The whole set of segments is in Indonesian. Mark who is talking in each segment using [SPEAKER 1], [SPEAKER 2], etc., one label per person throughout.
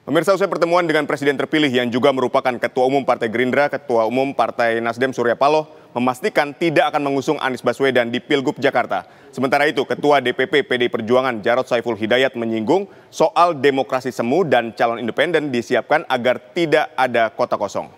[SPEAKER 1] Pemirsa, usai pertemuan dengan Presiden terpilih yang juga merupakan Ketua Umum Partai Gerindra, Ketua Umum Partai Nasdem Surya Paloh memastikan tidak akan mengusung Anies Baswedan di Pilgub Jakarta. Sementara itu, Ketua DPP PDI Perjuangan Jarod Saiful Hidayat menyinggung soal demokrasi semu dan calon independen disiapkan agar tidak ada kota kosong.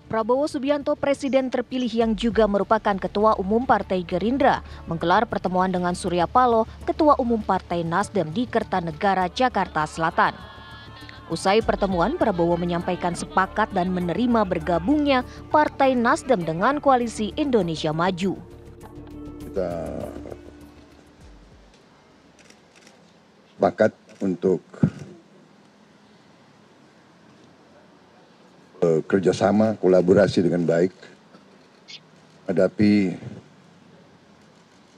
[SPEAKER 2] Prabowo Subianto, Presiden terpilih yang juga merupakan Ketua Umum Partai Gerindra, menggelar pertemuan dengan Surya Paloh, Ketua Umum Partai Nasdem di Kertanegara, Jakarta Selatan. Usai pertemuan, Prabowo menyampaikan sepakat dan menerima bergabungnya Partai Nasdem dengan Koalisi Indonesia Maju.
[SPEAKER 3] Kita sepakat untuk kerjasama, kolaborasi dengan baik, hadapi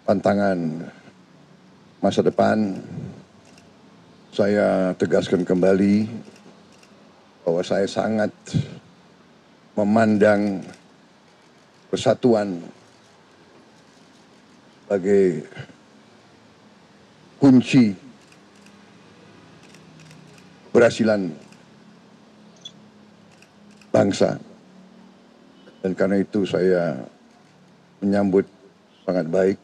[SPEAKER 3] tantangan masa depan. Saya tegaskan kembali bahwa saya sangat memandang persatuan sebagai kunci keberhasilan bangsa, dan karena itu saya menyambut sangat baik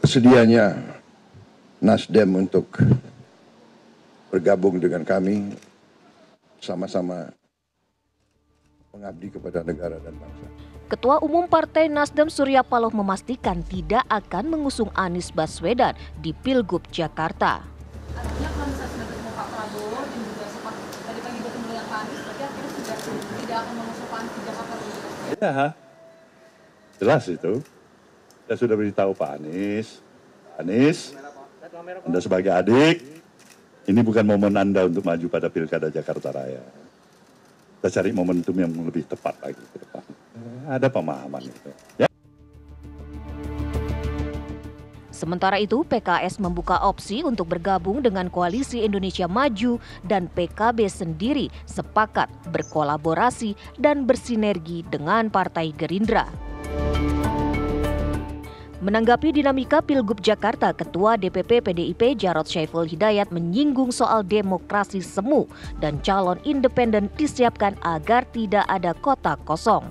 [SPEAKER 3] persedianya Nasdem untuk bergabung dengan kami, sama-sama mengabdi kepada negara dan bangsa.
[SPEAKER 2] Ketua Umum Partai Nasdem Surya Paloh memastikan tidak akan mengusung Anies Baswedan di Pilgub Jakarta.
[SPEAKER 4] Artinya kalau misalnya sudah ketemu Pak Prabowo dan juga sempat tadi pagi bertemu dengan Pak Anies, berarti akhirnya sudah tidak akan mengusung Pak Anies di Jakarta.
[SPEAKER 5] Ya, jelas itu. Saya sudah beritahu Pak Anies, Anda sebagai adik, ini bukan momen Anda untuk maju pada Pilkada Jakarta Raya. Kita cari momentum yang lebih tepat lagi ke depan. Ada pemahaman itu. Ya.
[SPEAKER 2] Sementara itu, PKS membuka opsi untuk bergabung dengan Koalisi Indonesia Maju dan PKB sendiri sepakat berkolaborasi dan bersinergi dengan Partai Gerindra. Menanggapi dinamika Pilgub Jakarta, Ketua DPP PDIP Jarod Saiful Hidayat menyinggung soal demokrasi semu dan calon independen disiapkan agar tidak ada kota kosong.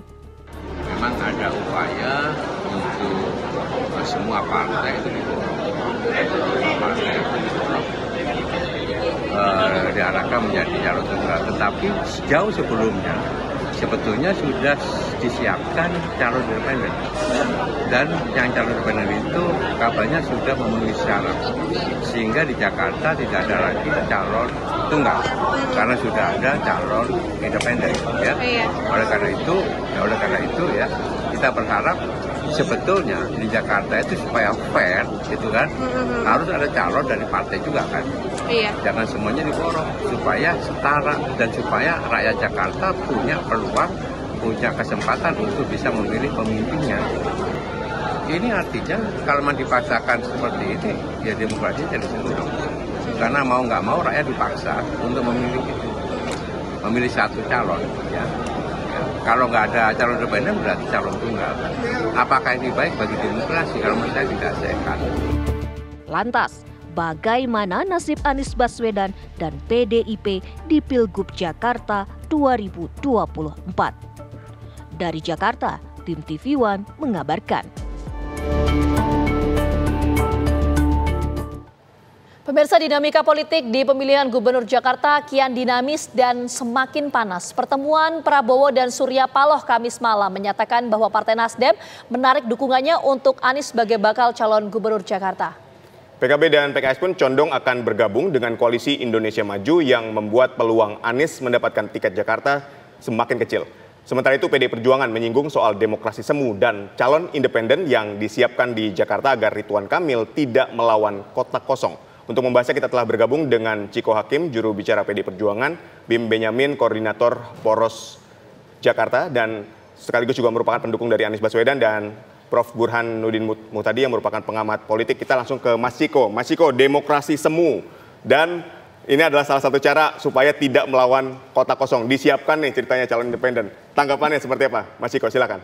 [SPEAKER 6] Memang ada upaya untuk semua partai itu diarahkan menjadi calon tunggal, tetapi jauh sebelumnya sebetulnya sudah disiapkan calon independen, dan yang calon independen itu kabarnya sudah memenuhi syarat, sehingga di Jakarta tidak ada lagi calon tunggal karena sudah ada calon independen, ya. Oleh karena itu ya kita berharap sebetulnya di Jakarta itu supaya fair gitu kan, harus ada calon dari partai juga kan. Jangan semuanya diborong, supaya setara dan supaya rakyat Jakarta punya peluang, punya kesempatan untuk bisa memilih pemimpinnya. Ini artinya kalau dipaksakan seperti ini, ya demokrasi jadi seluruh. Karena mau nggak mau rakyat dipaksa untuk memilih itu, memilih satu calon. Ya. Kalau nggak ada calon independen berarti calon tunggal. Apakah ini baik bagi demokrasi? Kalau menurut saya tidak sehat.
[SPEAKER 2] Lantas, bagaimana nasib Anies Baswedan dan PDIP di Pilgub Jakarta 2024? Dari Jakarta, tim TV One mengabarkan.
[SPEAKER 7] Pemirsa, dinamika politik di pemilihan Gubernur Jakarta kian dinamis dan semakin panas. Pertemuan Prabowo dan Surya Paloh Kamis malam menyatakan bahwa Partai Nasdem menarik dukungannya untuk Anies sebagai bakal calon Gubernur Jakarta.
[SPEAKER 1] PKB dan PKS pun condong akan bergabung dengan Koalisi Indonesia Maju yang membuat peluang Anies mendapatkan tiket Jakarta semakin kecil. Sementara itu PDI Perjuangan menyinggung soal demokrasi semu dan calon independen yang disiapkan di Jakarta agar Ridwan Kamil tidak melawan kota kosong. Untuk membahasnya kita telah bergabung dengan Ciko Hakim, juru bicara PDI Perjuangan, Bim Benyamin, koordinator Poros Jakarta, dan sekaligus juga merupakan pendukung dari Anies Baswedan, dan Prof. Burhanuddin Muhtadi yang merupakan pengamat politik. Kita langsung ke Mas Ciko. Mas Ciko, demokrasi semu dan ini adalah salah satu cara supaya tidak melawan kota kosong. Disiapkan nih ceritanya calon independen. Tanggapannya seperti apa? Mas Ciko, silakan.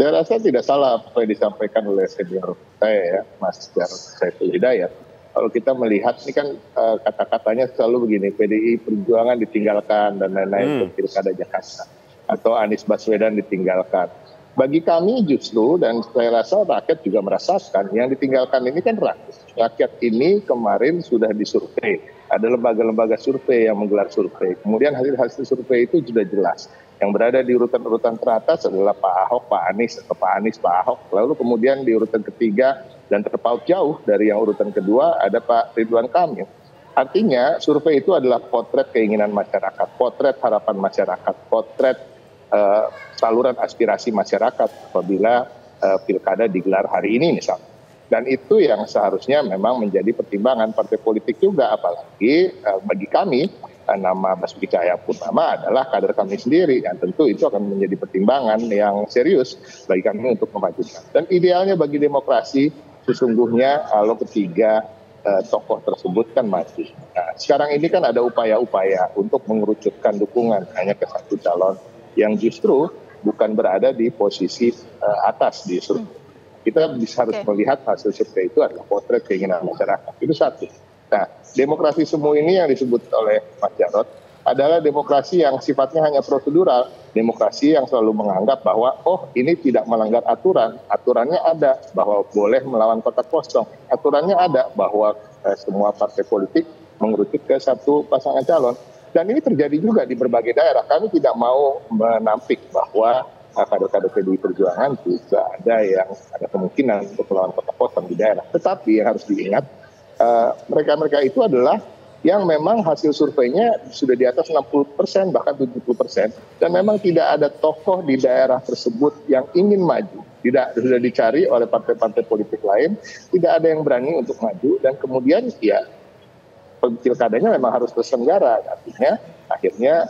[SPEAKER 8] Saya rasa tidak salah apa yang disampaikan oleh senior saya ya, Mas Jarod Saiful Hidayat. Kalau kita melihat ini kan kata-katanya selalu begini, PDI Perjuangan ditinggalkan dan lain-lain untuk Pilkada Jakarta. Atau Anies Baswedan ditinggalkan. Bagi kami justru, dan saya rasa rakyat juga merasakan, yang ditinggalkan ini kan rakyat. Rakyat ini kemarin sudah disurvei. Ada lembaga-lembaga survei yang menggelar survei. Kemudian hasil-hasil survei itu sudah jelas. Yang berada di urutan-urutan teratas adalah Pak Ahok, Pak Anies, atau Pak Anies, Pak Ahok. Lalu kemudian di urutan ketiga dan terpaut jauh dari yang urutan kedua ada Pak Ridwan Kamil. Artinya survei itu adalah potret keinginan masyarakat, potret harapan masyarakat, potret saluran aspirasi masyarakat apabila pilkada digelar hari ini misalnya. Dan itu yang seharusnya memang menjadi pertimbangan partai politik juga, apalagi bagi kami nama Basuki Cahayapurnama adalah kader kami sendiri, yang tentu itu akan menjadi pertimbangan yang serius bagi kami untuk memajukan. Dan idealnya bagi demokrasi sesungguhnya kalau ketiga tokoh tersebut kan maju. Nah, sekarang ini kan ada upaya-upaya untuk mengerucutkan dukungan hanya ke satu calon yang justru bukan berada di posisi atas di survei. Kita harus melihat hasil survei itu adalah potret keinginan masyarakat. Itu satu. Nah, demokrasi semu ini yang disebut oleh Mas Jarod adalah demokrasi yang sifatnya hanya prosedural. Demokrasi yang selalu menganggap bahwa, oh ini tidak melanggar aturan. Aturannya ada bahwa boleh melawan kotak kosong. Aturannya ada bahwa semua partai politik mengerucut ke satu pasangan calon. Dan ini terjadi juga di berbagai daerah. Kami tidak mau menampik bahwa kader-kader PDI Perjuangan juga ada yang ada kemungkinan untuk melawan kotak kosong di daerah. Tetapi yang harus diingat, mereka-mereka itu adalah yang memang hasil surveinya sudah di atas 60%, bahkan 70%. Dan memang tidak ada tokoh di daerah tersebut yang ingin maju. Tidak sudah dicari oleh partai-partai politik lain, tidak ada yang berani untuk maju. Dan kemudian ya pilkadanya memang harus terselenggara, artinya akhirnya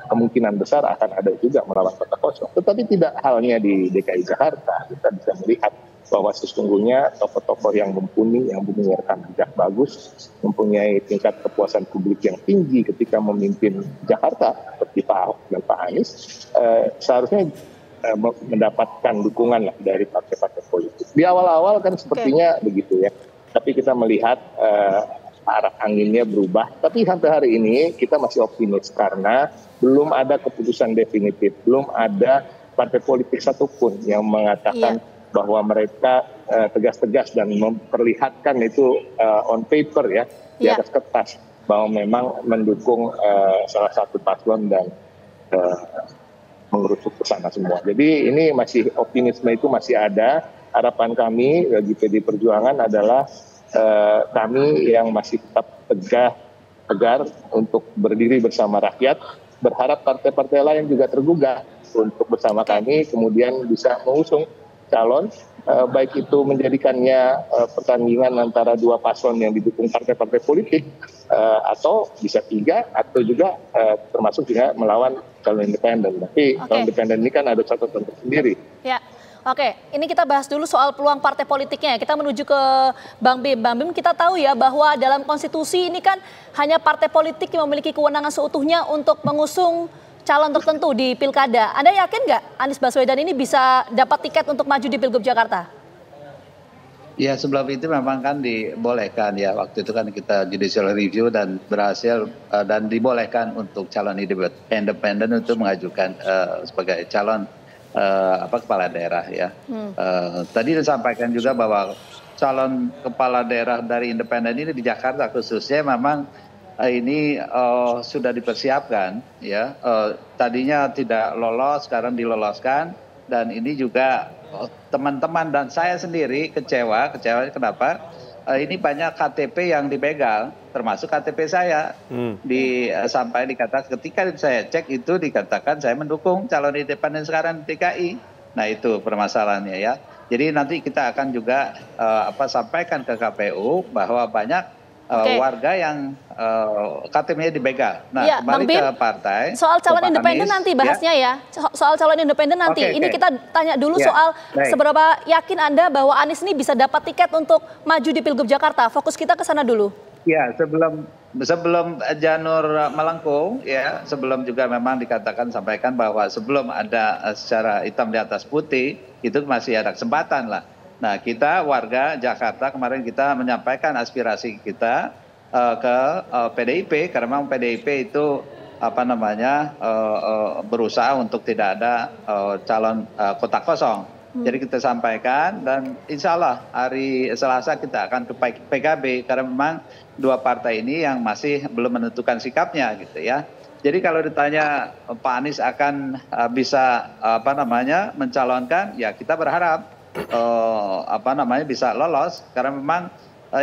[SPEAKER 8] kemungkinan besar akan ada juga melawan kotak kosong. Tetapi tidak halnya di DKI Jakarta, kita bisa melihat bahwa sesungguhnya tokoh-tokoh yang mumpuni, yang mempunyai rekam jejak bagus, mempunyai tingkat kepuasan publik yang tinggi ketika memimpin Jakarta, seperti Pak Ahok dan Pak Anies, seharusnya mendapatkan dukungan lah dari partai-partai politik. Di awal-awal kan sepertinya begitu ya, tapi kita melihat arah anginnya berubah. Tapi sampai hari ini kita masih optimis karena belum ada keputusan definitif, belum ada partai politik satupun yang mengatakan bahwa mereka tegas-tegas dan memperlihatkan itu on paper ya, di atas kertas bahwa memang mendukung salah satu paslon dan mengerucut ke sana semua. Jadi ini masih optimisme itu masih ada. Harapan kami bagi PDI Perjuangan adalah kami yang masih tetap tegar untuk berdiri bersama rakyat, berharap partai-partai lain juga tergugah untuk bersama kami kemudian bisa mengusung calon, baik itu menjadikannya pertandingan antara dua paslon yang didukung partai-partai politik, atau bisa tiga, atau juga termasuk juga melawan calon independen. Tapi calon independen ini kan ada catatan tersendiri. Ya.
[SPEAKER 7] Oke, ini kita bahas dulu soal peluang partai politiknya. Kita menuju ke Bang Bim. Bang Bim, kita tahu ya bahwa dalam konstitusi ini kan hanya partai politik yang memiliki kewenangan seutuhnya untuk mengusung calon tertentu di pilkada. Anda yakin nggak Anies Baswedan ini bisa dapat tiket untuk maju di Pilgub Jakarta?
[SPEAKER 9] Ya, sebelum itu memang kan dibolehkan ya. Waktu itu kan kita judicial review dan berhasil dan dibolehkan untuk calon independen untuk mengajukan sebagai calon kepala daerah ya. Tadi disampaikan juga bahwa calon kepala daerah dari independen ini di Jakarta khususnya memang ini sudah dipersiapkan ya. Tadinya tidak lolos, sekarang diloloskan, dan ini juga teman-teman dan saya sendiri kecewa kenapa? Ini banyak KTP yang dibegal, termasuk KTP saya. Sampai dikatakan ketika saya cek itu dikatakan saya mendukung calon independen sekarang di DKI. Nah itu permasalahannya ya. Jadi nanti kita akan juga sampaikan ke KPU bahwa banyak warga yang KTP-nya dibegal. Nah, ya, kembali ke partai.
[SPEAKER 7] Soal calon independen nanti bahasnya ya. Soal calon independen nanti. Ini kita tanya dulu soal seberapa yakin Anda bahwa Anies ini bisa dapat tiket untuk maju di Pilgub Jakarta. Fokus kita ke sana dulu.
[SPEAKER 9] Ya, sebelum Janur melengkung, ya, sebelum juga memang sampaikan bahwa sebelum ada secara hitam di atas putih, itu masih ada kesempatan lah. Nah, kita warga Jakarta kemarin kita menyampaikan aspirasi kita ke PDIP, karena memang PDIP itu berusaha untuk tidak ada calon kotak kosong. Jadi kita sampaikan dan insya Allah hari Selasa kita akan ke PKB karena memang dua partai ini yang masih belum menentukan sikapnya gitu ya. Jadi kalau ditanya Pak Anies akan bisa mencalonkan, ya kita berharap bisa lolos karena memang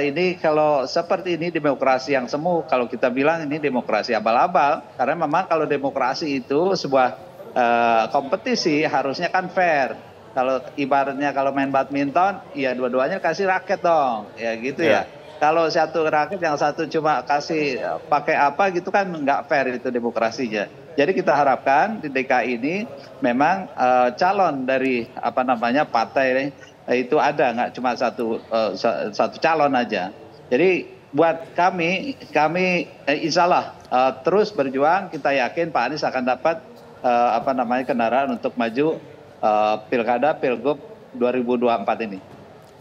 [SPEAKER 9] ini kalau seperti ini demokrasi yang semu, kalau kita bilang ini demokrasi abal-abal karena memang kalau demokrasi itu sebuah kompetisi harusnya kan fair. Kalau ibaratnya kalau main badminton, ya dua-duanya kasih raket dong, ya gitu ya. Kalau satu raket yang satu cuma kasih pakai apa gitu kan nggak fair itu demokrasinya. Jadi kita harapkan di DKI ini memang calon dari partai itu ada, nggak cuma satu calon aja. Jadi buat kami insya Allah terus berjuang, kita yakin Pak Anies akan dapat kendaraan untuk maju Pilkada Pilgub 2024 ini.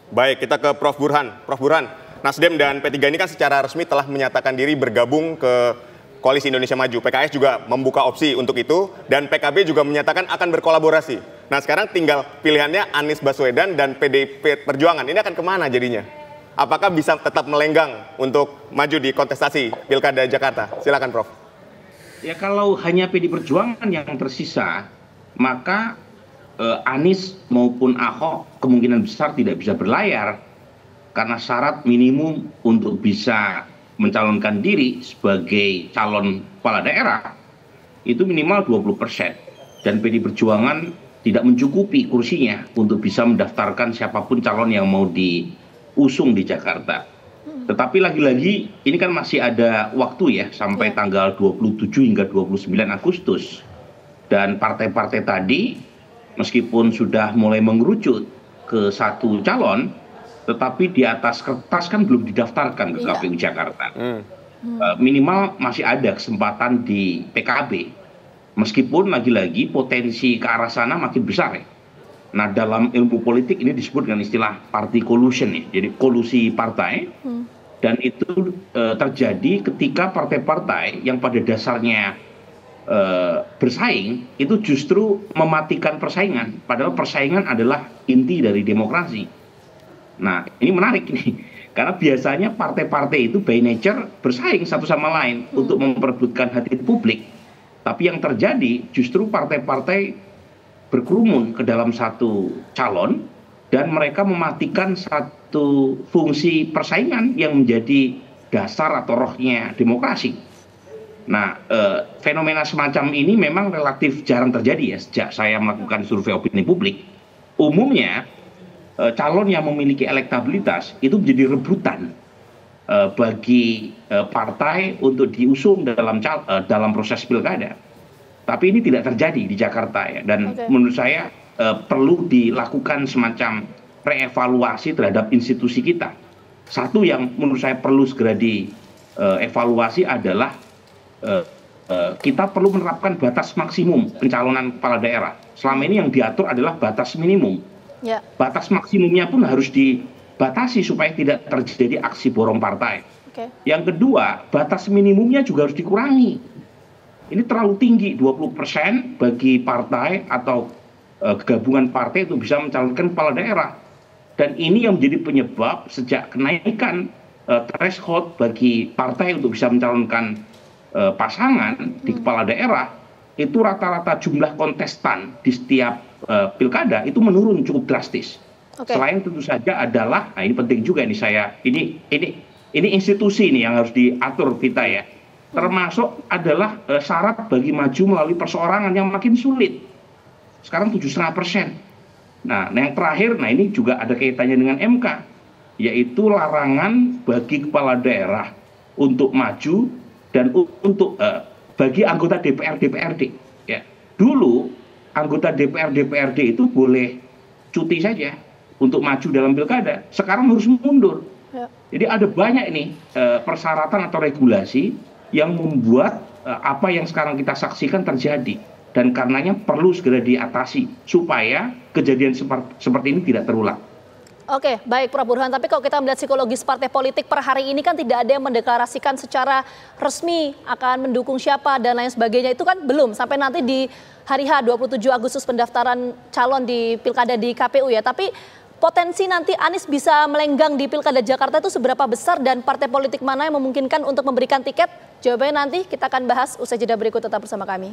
[SPEAKER 1] Baik, kita ke Prof. Burhan. Prof. Burhan, Nasdem dan P3 ini kan secara resmi telah menyatakan diri bergabung ke Koalisi Indonesia Maju. PKS juga membuka opsi untuk itu dan PKB juga menyatakan akan berkolaborasi. Nah sekarang tinggal pilihannya Anies Baswedan dan PDIP Perjuangan. Ini akan kemana jadinya? Apakah bisa tetap melenggang untuk maju di kontestasi Pilkada Jakarta? Silakan Prof.
[SPEAKER 10] Ya kalau hanya PD Perjuangan yang tersisa, maka Anies maupun Ahok kemungkinan besar tidak bisa berlayar karena syarat minimum untuk bisa mencalonkan diri sebagai calon kepala daerah itu minimal 20% dan PD Perjuangan tidak mencukupi kursinya untuk bisa mendaftarkan siapapun calon yang mau diusung di Jakarta. Tetapi lagi-lagi ini kan masih ada waktu ya sampai tanggal 27 hingga 29 Agustus dan partai-partai tadi meskipun sudah mulai mengerucut ke satu calon, tetapi di atas kertas kan belum didaftarkan ke KPU Jakarta. Minimal masih ada kesempatan di PKB. Meskipun lagi-lagi potensi ke arah sana makin besar ya. Nah dalam ilmu politik ini disebut dengan istilah party collusion ya. Jadi kolusi partai. Dan itu terjadi ketika partai-partai yang pada dasarnya bersaing itu justru mematikan persaingan, padahal persaingan adalah inti dari demokrasi. Nah ini menarik nih karena biasanya partai-partai itu by nature bersaing satu sama lain untuk memperebutkan hati publik, tapi yang terjadi justru partai-partai berkerumun ke dalam satu calon dan mereka mematikan satu fungsi persaingan yang menjadi dasar atau rohnya demokrasi. Nah, fenomena semacam ini memang relatif jarang terjadi ya sejak saya melakukan survei opini publik. Umumnya calon yang memiliki elektabilitas itu menjadi rebutan bagi partai untuk diusung dalam proses pilkada. Tapi ini tidak terjadi di Jakarta ya. Dan menurut saya perlu dilakukan semacam reevaluasi terhadap institusi kita. Satu yang menurut saya perlu segera dievaluasi adalah kita perlu menerapkan batas maksimum pencalonan kepala daerah. Selama ini yang diatur adalah batas minimum. Batas maksimumnya pun harus dibatasi supaya tidak terjadi aksi borong partai. Yang kedua, batas minimumnya juga harus dikurangi. Ini terlalu tinggi, 20% bagi partai atau gabungan partai untuk bisa mencalonkan kepala daerah. Dan ini yang menjadi penyebab sejak kenaikan threshold bagi partai untuk bisa mencalonkan pasangan di kepala daerah, itu rata-rata jumlah kontestan di setiap pilkada itu menurun cukup drastis. Selain tentu saja adalah, nah ini penting juga ini institusi ini yang harus diatur kita ya. Termasuk adalah syarat bagi maju melalui perseorangan yang makin sulit. Sekarang 7,5%. Nah yang terakhir, nah ini juga ada kaitannya dengan MK, yaitu larangan bagi kepala daerah untuk maju dan untuk bagi anggota DPR DPRD ya. Dulu anggota DPR DPRD itu boleh cuti saja untuk maju dalam pilkada, sekarang harus mundur Ya. Jadi ada banyak ini persyaratan atau regulasi yang membuat apa yang sekarang kita saksikan terjadi. Dan karenanya perlu segera diatasi supaya kejadian seperti ini tidak terulang.
[SPEAKER 7] Oke, baik Prof. Burhan. Tapi kalau kita melihat psikologis partai politik per hari ini kan tidak ada yang mendeklarasikan secara resmi akan mendukung siapa dan lain sebagainya. Itu kan belum sampai nanti di hari H 27 Agustus pendaftaran calon di Pilkada di KPU ya. Tapi potensi nanti Anies bisa melenggang di Pilkada Jakarta itu seberapa besar dan partai politik mana yang memungkinkan untuk memberikan tiket? Jawabannya nanti kita akan bahas usai jeda berikut, tetap bersama kami.